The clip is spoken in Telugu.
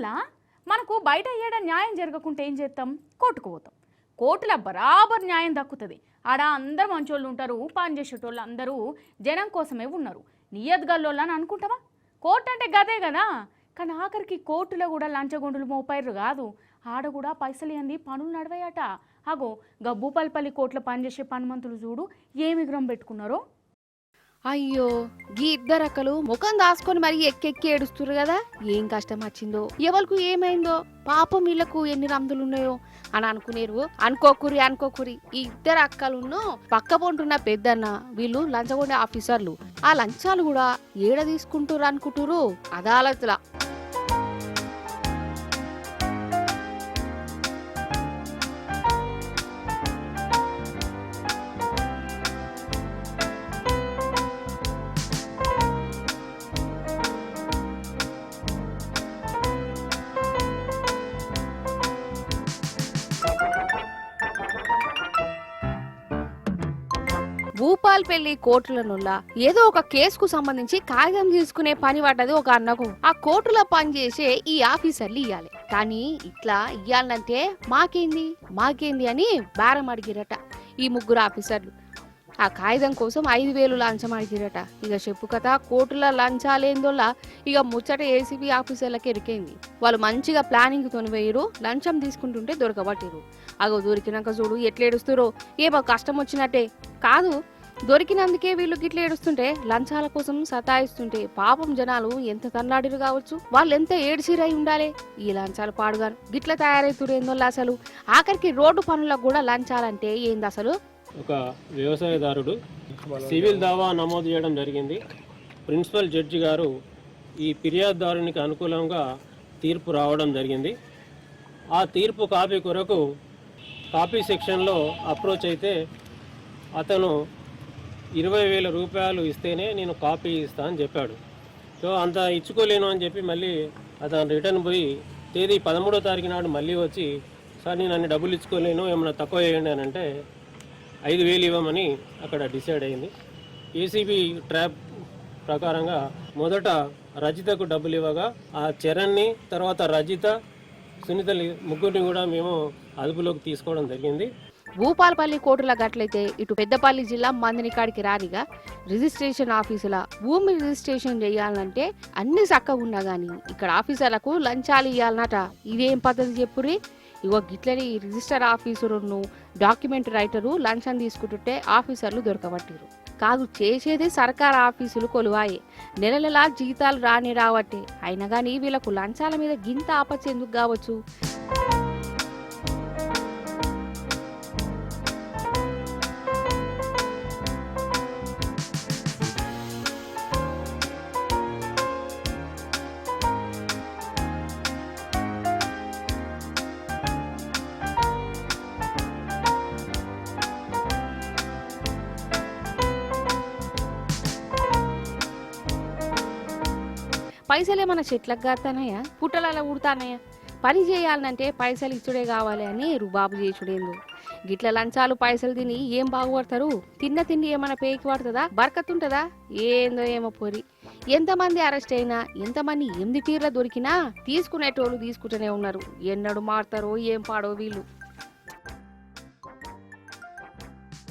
మళ్ళా మనకు బయట ఏడ న్యాయం జరగకుంటే ఏం చేస్తాం? కోర్టుకు పోతాం. కోర్టుల బరాబర్ న్యాయం దక్కుతుంది. ఆడ అందరు మంచోళ్ళు ఉంటారు, పని చేసేటోళ్ళు అందరూ జనం కోసమే ఉన్నారు. నియత్గల్లోళ్ళు అని అనుకుంటావా? కోర్టు అంటే గదే కదా. కానీ ఆఖరికి కోర్టులో కూడా లంచగొండులు మోపైర్రు కాదు, ఆడ కూడా పైసలు ఇవ్వండి పనులు నడవాయట. అగో గబ్బూపల్లిపల్లి కోర్టులో పనిచేసే పనిమంతులు చూడు ఏమి గ్రం పెట్టుకున్నారో. అయ్యో గీ ఇద్దరు అక్కలు ముఖం దాసుకొని మరి ఎక్కెక్కి ఏడుస్తురు కదా. ఏం కష్టం వచ్చిందో, ఎవరికి ఏమైందో, పాపం వీళ్ళకు ఎన్ని రందులున్నాయో అని అనుకోకురి. ఈ ఇద్దరు అక్కలున్నో పక్క పొంటున్న పెద్దన్న వీళ్ళు లంచగొండే ఆఫీసర్లు. ఆ లంచాలు కూడా ఏడ తీసుకుంటారు అనుకుంటురు అదాలత్లా. భూపాల్పల్లి కోర్టులనుల్లా ఏదో ఒక కేసుకు సంబంధించి కాగితం తీసుకునే పని పడ్డది ఒక అన్నకు. ఆ కోర్టులో పనిచేసే ఈ ఆఫీసర్లు ఇయ్యాలి, కానీ ఇట్లా ఇయ్యాలంటే మాకేంది అని బేరం అడిగిరట ఈ ముగ్గురు ఆఫీసర్లు. ఆ కాగితం కోసం 5,000 లంచం అడిగిరట. ఇక చెప్పు కదా, కోర్టుల లంచాలేందోలా ఇక ముచ్చట ఏసీబీ ఆఫీసర్లకి ఎరికైంది. వాళ్ళు మంచిగా ప్లానింగ్ తొనివేయరు, లంచం తీసుకుంటుంటే దొరకబట్టిరు. అగో దొరికినాక చూడు ఎట్లా ఏడుస్తురో. ఏమో కష్టం వచ్చినట్టే కాదు, దొరికినందుకే వీళ్ళు గిట్ల ఏడుస్తుంటే, లంచాల కోసం సతాయిస్తుంటే పాపం జనాలు ఎంత తన్నాడిరు కావచ్చు. వాళ్ళు ఎంత ఏడ్చిరై ఉండాలి. ఈ లంచాలు పాడుగాను గిట్ల తయారైతురేందోలా అసలు. ఆఖరికి రోడ్డు పనులకు కూడా లంచాలంటే ఏంది అసలు? ఒక వ్యవసాయదారుడు సివిల్ దావా నమోదు చేయడం జరిగింది. ప్రిన్సిపల్ జడ్జి గారు ఈ ఫిర్యాదుదారునికి అనుకూలంగా తీర్పు రావడం జరిగింది. ఆ తీర్పు కాపీ కొరకు కాపీ సెక్షన్లో అప్రోచ్ అయితే అతను 20,000 రూపాయలు ఇస్తేనే నేను కాపీ ఇస్తా అని చెప్పాడు. సో అంత ఇచ్చుకోలేను అని చెప్పి మళ్ళీ అతను రిటర్న్ పోయి తేదీ 13వ తారీఖు నాడు మళ్ళీ వచ్చి, సార్ నేను అన్ని డబ్బులు ఇచ్చుకోలేను, ఏమైనా తక్కువ వేయండి అని అంటే 5,000 ఇవ్వమని అక్కడ డిసైడ్ అయింది. ఏసీబీ ట్రాప్ ప్రకారంగా మొదట రజితకు డబ్బులు ఇవ్వగా ఆ చరణ్ని, తర్వాత రజిత, సునీత ముగ్గురిని కూడా మేము అదుపులోకి తీసుకోవడం జరిగింది. భూపాల్పల్లి కోర్టుల గట్లయితే ఇటు పెద్దపల్లి జిల్లా మందినికాడికి రానిగా రిజిస్ట్రేషన్ ఆఫీసుల భూమి రిజిస్ట్రేషన్ చేయాలంటే అన్ని చక్కగా ఉన్నా గానీ ఇక్కడ ఆఫీసర్లకు లంచాలు ఇవ్వాలన్నట. ఇదేం పద్ధతి చెప్పురి? ఇగో గిట్లని రిజిస్టర్ ఆఫీసరును డాక్యుమెంట్ రైటరు లంచం తీసుకుంటుంటే ఆఫీసర్లు దొరకబట్టిరు. కాదు, చేసేది సర్కార్ ఆఫీసులు కొలువాయే, నెలలా జీతాలు రావట్టే. అయినా కానీ వీళ్ళకు లంచాల మీద గింత ఆపచ్చు ఎందుకు కావచ్చు? పైసలే మన చెట్లకు కాస్తానయ్యా, పుట్టలలో ఉడతానయ్యా. పని చేయాలంటే పైసలు ఇచ్చుడే కావాలి అని రుబాబు చేసుడేందు. గిట్ల లంచాలు పైసలు తిని ఏం బాగుపడతారు? తిన్న తిండి ఏమైనా పేకి పడుతుందా? బరకతుంటుందా? ఏందో ఏమో పోరి. ఎంతమంది అరెస్ట్ అయినా, ఎంతమంది 8 తీర్ల దొరికినా తీసుకునేటోళ్ళు తీసుకుంటూనే ఉన్నారు. ఎన్నడు మారుతారో ఏం పాడో వీళ్ళు.